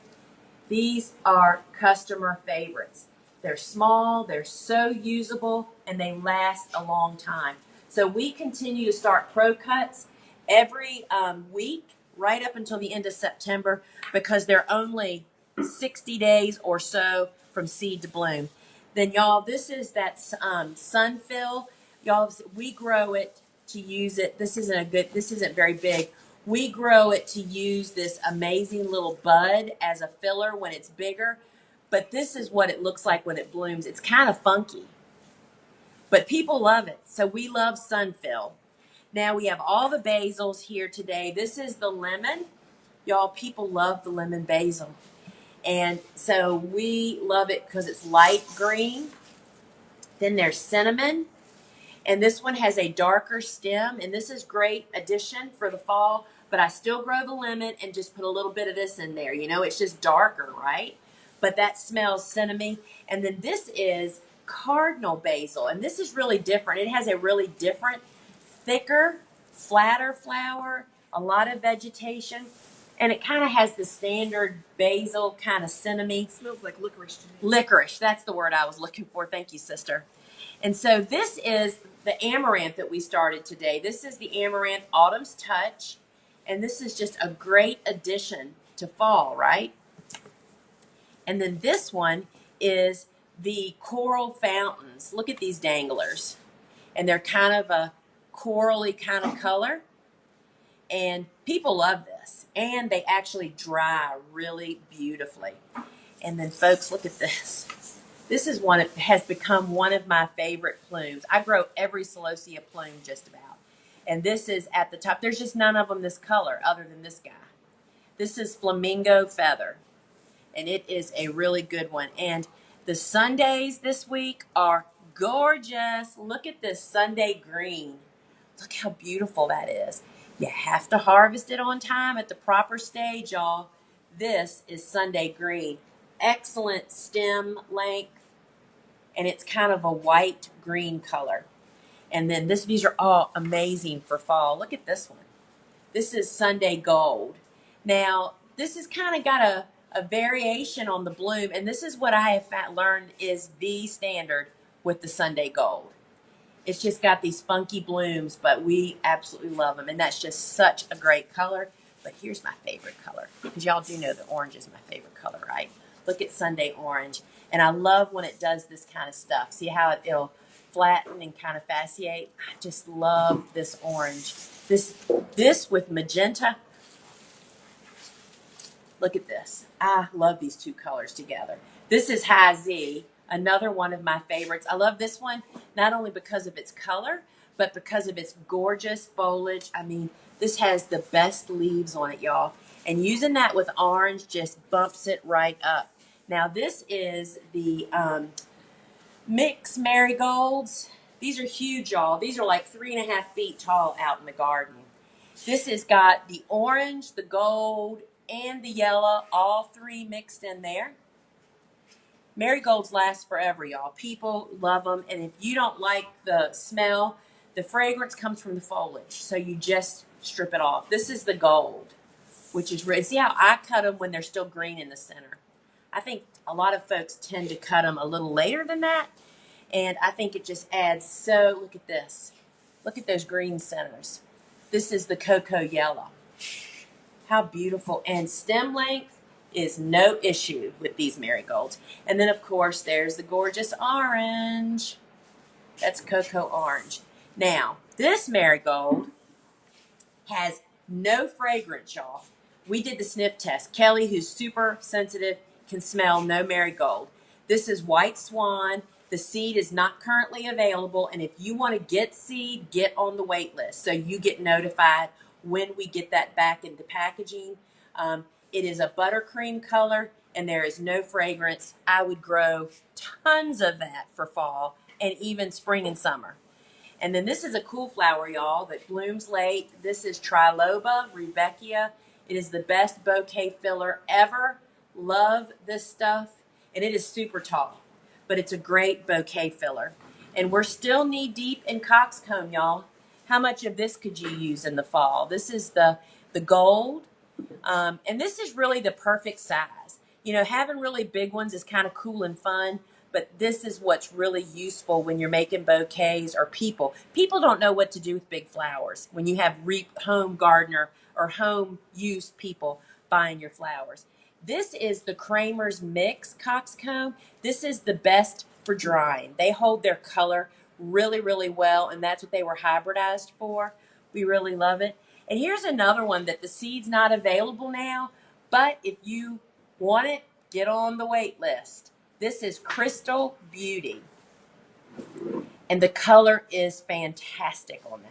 These are customer favorites. They're small, they're so usable, and they last a long time. So we continue to start Pro Cuts every week, right up until the end of September, because they're only 60 days or so from seed to bloom. Then, y'all, this is that Sunfill. Y'all, we grow it to use it. This isn't very big. We grow it to use this amazing little bud as a filler when it's bigger. But this is what it looks like when it blooms. It's kind of funky. But people love it. So we love Sunfill. Now we have all the basils here today. This is the lemon. Y'all, people love the lemon basil. And so we love it because it's light green. Then there's cinnamon. And this one has a darker stem. And this is great addition for the fall. But I still grow the lemon and just put a little bit of this in there. You know, it's just darker, right? But that smells cinnamon. And then this is cardinal basil. And this is really different. It has a really different, thicker, flatter flower, a lot of vegetation. And it kind of has the standard basil kind of cinnamon. It smells like licorice to me. Licorice. That's the word I was looking for. Thank you, sister. And so this is the amaranth that we started today. This is the amaranth Autumn's Touch. And this is just a great addition to fall, right? And then this one is the coral fountains. Look at these danglers. And they're kind of a corally kind of color. And people love this. flawless. And they actually dry really beautifully. And then folks, look at this. This is one, it has become one of my favorite plumes. I grow every celosia plume just about. And this is at the top. There's just none of them this color other than this guy. This is flamingo feather. And it is a really good one. And the Sundays this week are gorgeous. Look at this Sunday green. Look how beautiful that is. You have to harvest it on time at the proper stage, y'all. This is Sunday green. Excellent stem length. And it's kind of a white green color. And then these are all amazing for fall. Look at this one. This is Sunday gold. Now, this has kind of got a variation on the bloom. And this is what I have learned is the standard with the Sunday gold. It's just got these funky blooms, but we absolutely love them. And that's just such a great color. But here's my favorite color. Because y'all do know that orange is my favorite color, right? Look at Sunday orange. And I love when it does this kind of stuff. See how it'll flatten and kind of fasciate? I just love this orange. This with magenta. Look at this. I love these two colors together. This is High Z, another one of my favorites. I love this one not only because of its color, but because of its gorgeous foliage. I mean, this has the best leaves on it, y'all. And using that with orange just bumps it right up. Now, this is the mixed marigolds. These are huge, y'all. These are like 3.5 feet tall out in the garden. This has got the orange, the gold, and the yellow, all three mixed in there. Marigolds last forever, y'all. People love them. And if you don't like the smell, the fragrance comes from the foliage. So you just strip it off. This is the gold, which is red. See how I cut them when they're still green in the center? I think a lot of folks tend to cut them a little later than that. And I think it just adds so, look at this. Look at those green centers. This is the cocoa yellow. How beautiful. And stem length is no issue with these marigolds. And then, of course, there's the gorgeous orange. That's cocoa orange. Now, this marigold has no fragrance, y'all. We did the sniff test. Kelly, who's super sensitive, can smell no marigold. This is white swan. The seed is not currently available. And if you want to get seed, get on the wait list so you get notified when we get that back into packaging. It is a buttercream color and there is no fragrance. I would grow tons of that for fall and even spring and summer. And then this is a cool flower, y'all, that blooms late. This is Triloba rudbeckia. It is the best bouquet filler ever. Love this stuff. And it is super tall, but it's a great bouquet filler. And we're still knee deep in coxcomb, y'all. How much of this could you use in the fall? This is the gold. And this is really the perfect size. You know, having really big ones is kind of cool and fun, but this is what's really useful when you're making bouquets or people. People don't know what to do with big flowers when you have home gardener or home use people buying your flowers. This is the Kramer's Mix coxcomb. This is the best for drying. They hold their color really, really well, and that's what they were hybridized for. We really love it. And here's another one that the seed's not available now, but if you want it, get on the wait list. This is Crystal Beauty, and the color is fantastic on that.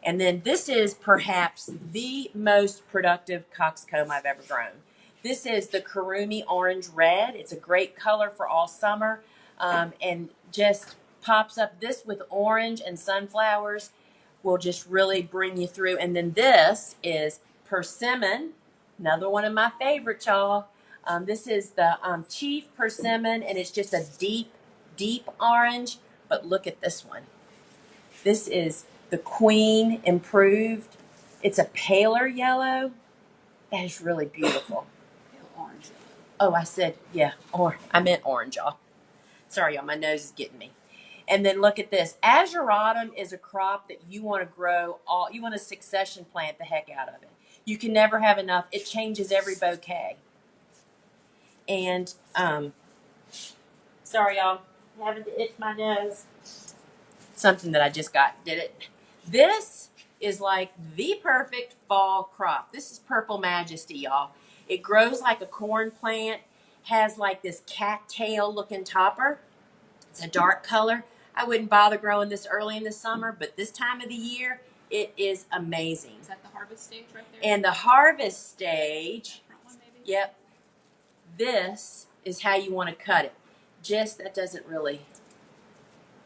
And then this is perhaps the most productive coxcomb I've ever grown. This is the Kurumi Orange Red. It's a great color for all summer, and just pops up. This with orange and sunflowers will just really bring you through. And then this is Persimmon, another one of my favorites, y'all. This is the Chief Persimmon, and it's just a deep, deep orange. But look at this one. This is the Queen Improved. It's a paler yellow. That is really beautiful. Pale orange. Oh, I said, yeah, I meant orange, y'all. Sorry, y'all, my nose is getting me. And then look at this. Azuratum is a crop that you want to grow you want to succession plant the heck out of it. You can never have enough. It changes every bouquet. And, sorry, y'all, having to itch my nose. Something that I just got, did it? This is like the perfect fall crop. This is Purple Majesty, y'all. It grows like a corn plant, has like this cattail looking topper. It's a dark color. I wouldn't bother growing this early in the summer, but this time of the year, it is amazing. Is that the harvest stage right there? And the harvest stage, Front one, maybe? yep, this is how you want to cut it. Just, that doesn't really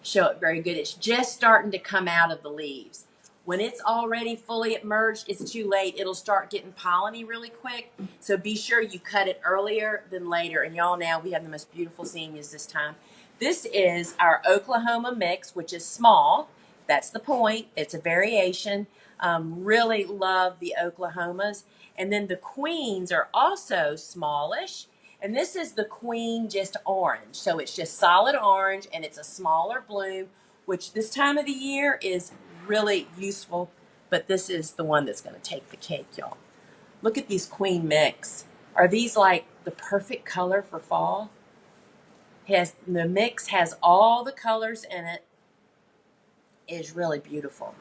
show it very good. It's just starting to come out of the leaves. When it's already fully emerged, it's too late. It'll start getting polleny really quick. So be sure you cut it earlier than later. And y'all, now we have the most beautiful zinnias this time. This is our Oklahoma mix, which is small. That's the point. It's a variation. Really love the Oklahomas. And then the queens are also smallish. And this is the queen just orange. So it's just solid orange and it's a smaller bloom, which this time of the year is really useful. But this is the one that's going to take the cake, y'all. Look at these queen mix. Are these like the perfect color for fall? The mix has all the colors in it. It is really beautiful.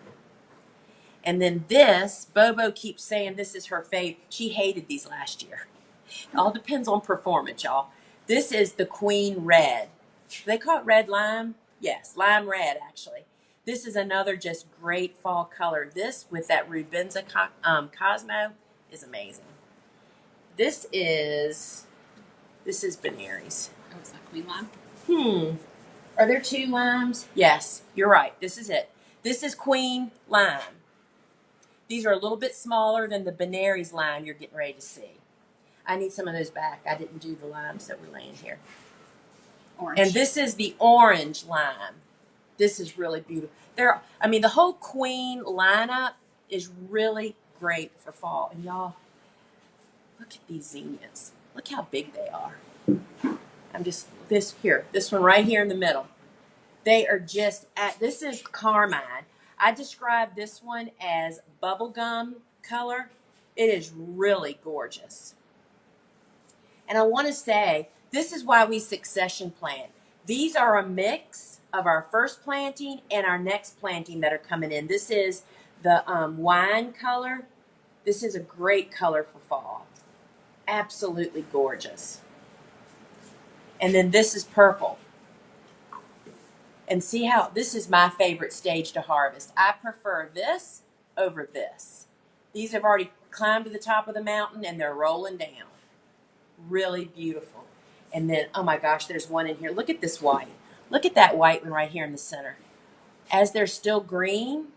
And then this, Bobo keeps saying this is her fave. She hated these last year. It all depends on performance, y'all. This is the Queen Red. Do they call it red lime? Yes, lime red, actually. This is another just great fall color. This with that Rubenza Cosmo is amazing. This is Benary's. Oh, it's that queen lime? Are there two limes? Yes, you're right. This is it. This is Queen Lime. These are a little bit smaller than the Benary's lime you're getting ready to see. I need some of those back. I didn't do the limes that were laying here. Orange. And this is the orange lime. This is really beautiful. The whole Queen lineup is really great for fall. And y'all, look at these zinnias. Look how big they are. This one right here in the middle. They are this is carmine. I describe this one as bubblegum color. It is really gorgeous. And I want to say, this is why we succession plant. These are a mix of our first planting and our next planting that are coming in. This is the wine color. This is a great color for fall. Absolutely gorgeous. And then this is purple. And see how, this is my favorite stage to harvest. I prefer this over this. These have already climbed to the top of the mountain and they're rolling down. Really beautiful. And then, oh my gosh, there's one in here. Look at this white. Look at that white one right here in the center. As they're still green,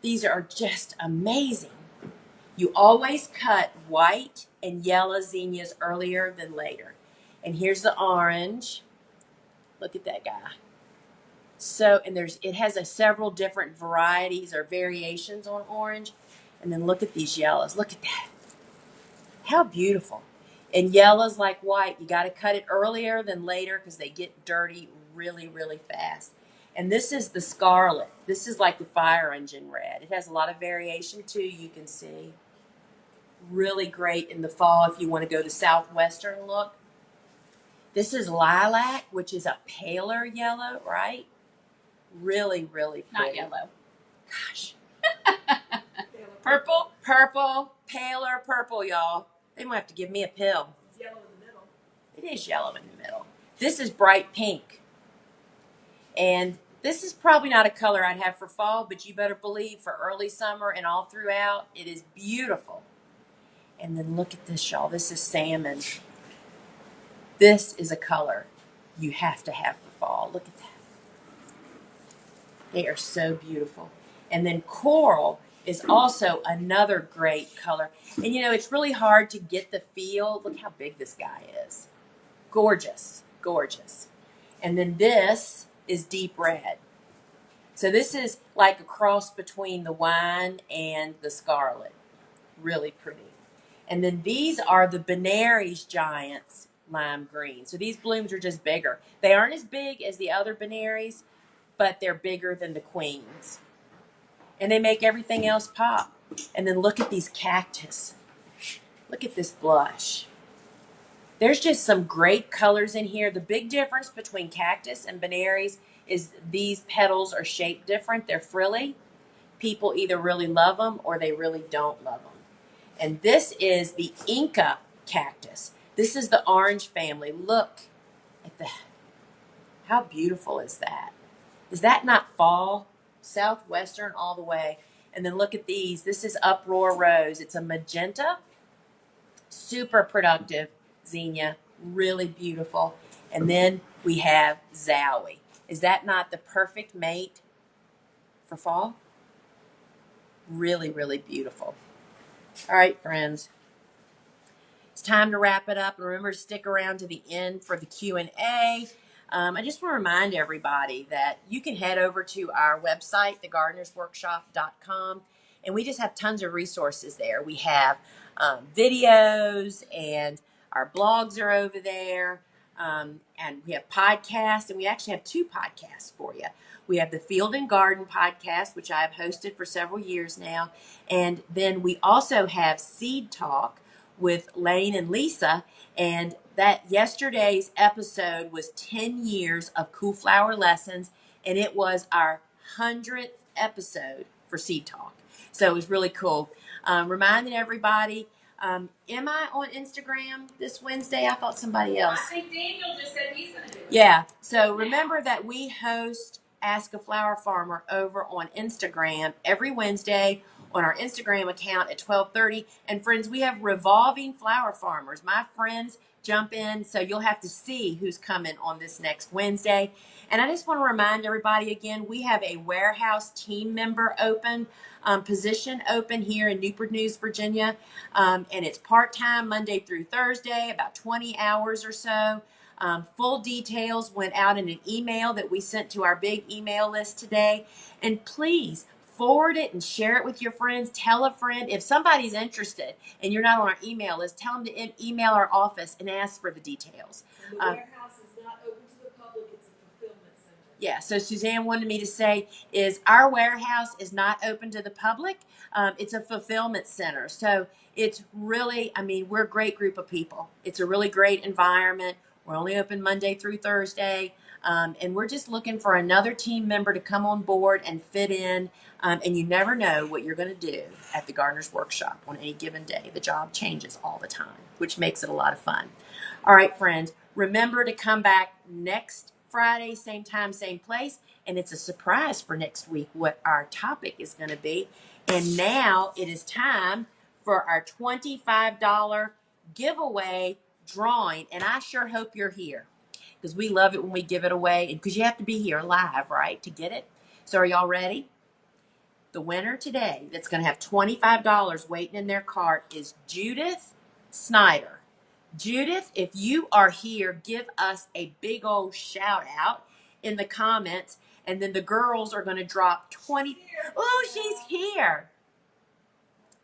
these are just amazing. You always cut white and yellow zinnias earlier than later. And here's the orange. Look at that guy. So, and it has several different varieties or variations on orange. And then look at these yellows. Look at that. How beautiful. And yellows like white, you got to cut it earlier than later because they get dirty really, really fast. And this is the scarlet. This is like the fire engine red. It has a lot of variation too, you can see. Really great in the fall if you want to go the southwestern look. This is lilac, which is a paler yellow, right? Really, really pretty. Not yellow. Gosh. Purple? Purple, paler purple, y'all. They might have to give me a pill. It's yellow in the middle. It is yellow in the middle. This is bright pink. And this is probably not a color I'd have for fall, but you better believe for early summer and all throughout, it is beautiful. And then look at this, y'all. This is salmon. This is a color you have to have for fall. Look at that. They are so beautiful. And then coral is also another great color. And it's really hard to get the feel. Look how big this guy is. Gorgeous, gorgeous. And then this is deep red. So this is like a cross between the wine and the scarlet. Really pretty. And then these are the Benary's Giants lime green. So these blooms are just bigger. They aren't as big as the other Benary's, but they're bigger than the queens. And they make everything else pop. And then look at these cactus. Look at this blush. There's just some great colors in here. The big difference between cactus and Benary's is these petals are shaped different. They're frilly. people either really love them or they really don't love them. And this is the Inca cactus. This is the orange family. Look at that. How beautiful is that? Is that not fall? Southwestern all the way. And then look at these. This is Uproar Rose. It's a magenta. Super productive zinnia. Really beautiful. And then we have Zowie. Is that not the perfect mate for fall? Really, really beautiful. All right, friends. It's time to wrap it up. And remember to stick around to the end for the Q&A. I just want to remind everybody that you can head over to our website, thegardenersworkshop.com, and we just have tons of resources there. We have videos, and our blogs are over there, and we have podcasts, and we actually have 2 podcasts for you. We have the Field and Garden podcast, which I have hosted for several years now, and then we also have Seed Talk with Lane and Lisa, and that yesterday's episode was 10 years of Cool Flower lessons, and it was our 100th episode for Seed Talk. So it was really cool. Reminding everybody, am I on Instagram this Wednesday? I thought somebody else. I think Daniel just said he's going to do it. Yeah. So remember that we host Ask a Flower Farmer over on Instagram every Wednesday on our Instagram account at 12:30. And friends, we have revolving flower farmers. My friends jump in, so you'll have to see who's coming on this next Wednesday. And I just want to remind everybody again, we have a warehouse team member position open here in Newport News, Virginia. And it's part-time Monday through Thursday, about 20 hours or so. Full details went out in an email that we sent to our big email list today. And please forward it and share it with your friends. Tell a friend. If somebody's interested and you're not on our email list, tell them to email our office and ask for the details. The warehouse is not open to the public. It's a fulfillment center. Yeah, so Suzanne wanted me to say is our warehouse is not open to the public. It's a fulfillment center. So it's really, we're a great group of people. It's a really great environment. We're only open Monday through Thursday. And we're just looking for another team member to come on board and fit in. And you never know what you're going to do at the Gardener's Workshop on any given day. The job changes all the time, which makes it a lot of fun. All right, friends, remember to come back next Friday, same time, same place. And it's a surprise for next week what our topic is going to be. And now it is time for our $25 giveaway drawing. And I sure hope you're here, because we love it when we give it away, and because you have to be here live, right, to get it. So are y'all ready? The winner today that's going to have $25 waiting in their cart is Judith Snyder. Judith, if you are here, give us a big old shout out in the comments, and then the girls are going to drop 20. Oh, she's here.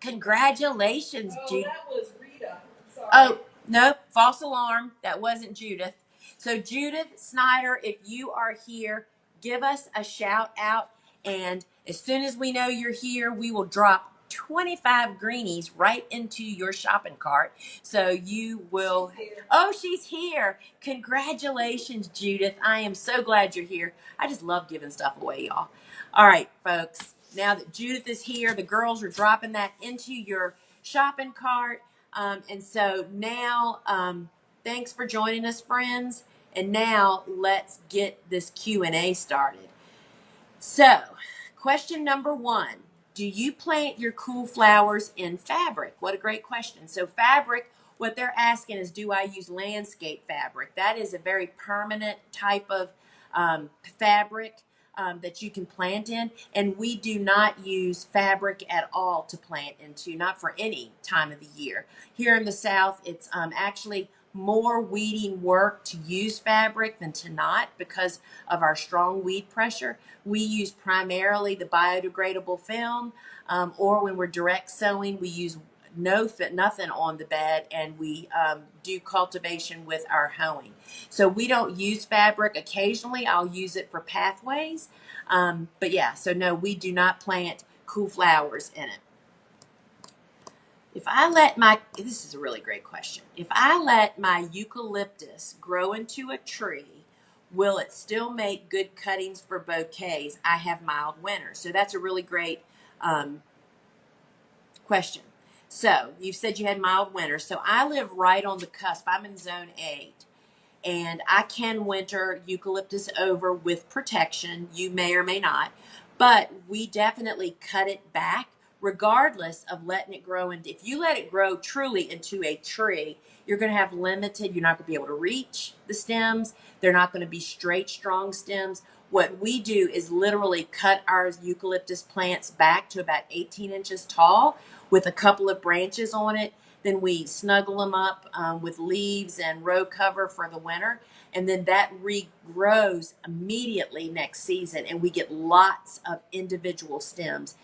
Congratulations, Judith. That was Rita. Sorry. Oh, nope, false alarm. That wasn't Judith. So Judith Snyder, if you are here, give us a shout out. And as soon as we know you're here, we will drop 25 greenies right into your shopping cart. So you will. Oh, she's here. Congratulations, Judith. I am so glad you're here. I just love giving stuff away, y'all. All right, folks. Now that Judith is here, the girls are dropping that into your shopping cart. And so now, thanks for joining us, friends. And now let's get this Q&A started. So, question number 1. Do you plant your cool flowers in fabric? What a great question. So fabric, what they're asking is, do I use landscape fabric? That is a very permanent type of fabric that you can plant in. And we do not use fabric at all to plant into, not for any time of the year. Here in the South, it's actually more weeding work to use fabric than to not, because of our strong weed pressure. We use primarily the biodegradable film, or when we're direct sowing, we use nothing on the bed, and we do cultivation with our hoeing. So we don't use fabric. Occasionally I'll use it for pathways. But yeah, so no, we do not plant cool flowers in it. This is a really great question. If I let my eucalyptus grow into a tree, will it still make good cuttings for bouquets? I have mild winters. So that's a really great Question. So you said you had mild winter. So I live right on the cusp. I'm in zone 8. And I can winter eucalyptus over with protection. You may or may not. But we definitely cut it back regardless of letting it grow. And if you let it grow truly into a tree, you're going to have limited, you're not going to be able to reach the stems. They're not going to be straight, strong stems. What we do is literally cut our eucalyptus plants back to about 18 inches tall with a couple of branches on it. Then we snuggle them up with leaves and row cover for the winter. And then that regrows immediately next season. And we get lots of individual stems.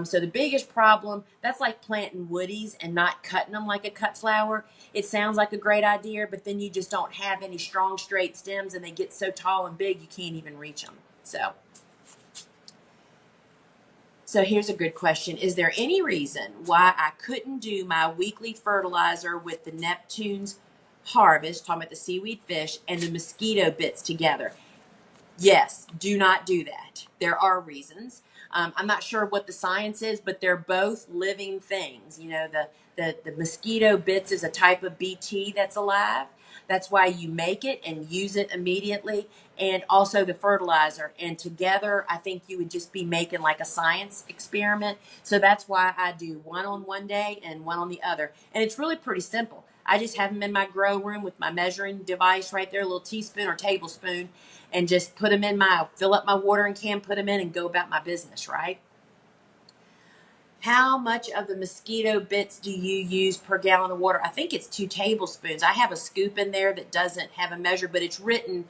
So the biggest problem, that's like planting woodies and not cutting them like a cut flower. It sounds like a great idea, but then you just don't have any strong, straight stems. And they get so tall and big, you can't even reach them. So here's a good question. Is there any reason why I couldn't do my weekly fertilizer with the Neptune's harvest, talking about the seaweed fish, and the mosquito bits together? Yes, do not do that. There are reasons. I'm not sure what the science is, but they're both living things. You know, the mosquito bits is a type of BT that's alive. That's why you make it and use it immediately, and also the fertilizer. And together, I think you would just be making like a science experiment. So that's why I do one on one day and one on the other. And it's really pretty simple. I just have them in my grow room with my measuring device right there, a little teaspoon or tablespoon, and just put them in fill up my watering can, put them in, and go about my business, right? How much of the mosquito bits do you use per gallon of water? I think it's 2 tablespoons. I have a scoop in there that doesn't have a measure, but it's written,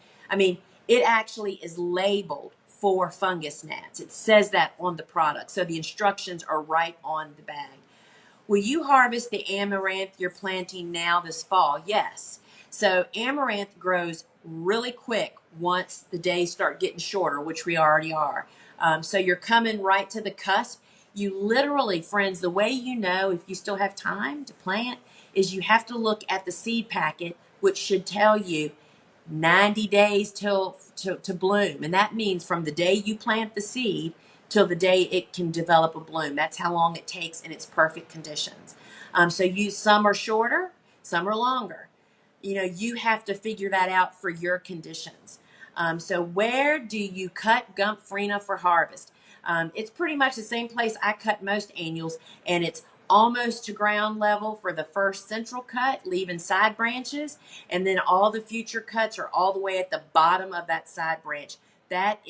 it actually is labeled for fungus gnats. It says that on the product. So the instructions are right on the bag. Will you harvest the amaranth you're planting now this fall? Yes. So amaranth grows really quick once the days start getting shorter, which we already are. So you're coming right to the cusp. You literally, friends, the way you know if you still have time to plant is you have to look at the seed packet, which should tell you 90 days to bloom. And that means from the day you plant the seed till the day it can develop a bloom. That's how long it takes in its perfect conditions. So some are shorter, some are longer. You know, you have to figure that out for your conditions. So where do you cut Gumphrena for harvest? It's pretty much the same place I cut most annuals, and it's almost to ground level for the first central cut, leaving side branches, and then all the future cuts are all the way at the bottom of that side branch. That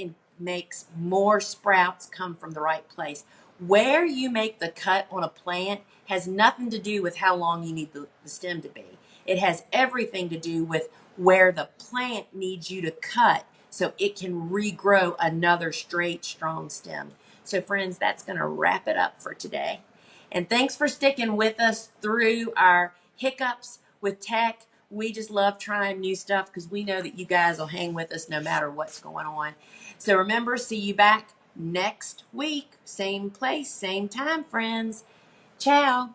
makes more sprouts come from the right place. Where you make the cut on a plant has nothing to do with how long you need the stem to be. It has everything to do with where the plant needs you to cut so it can regrow another straight, strong stem. So friends, that's going to wrap it up for today. And thanks for sticking with us through our hiccups with tech. We just love trying new stuff because we know that you guys will hang with us no matter what's going on. So remember, see you back next week. Same place, same time, friends. Ciao.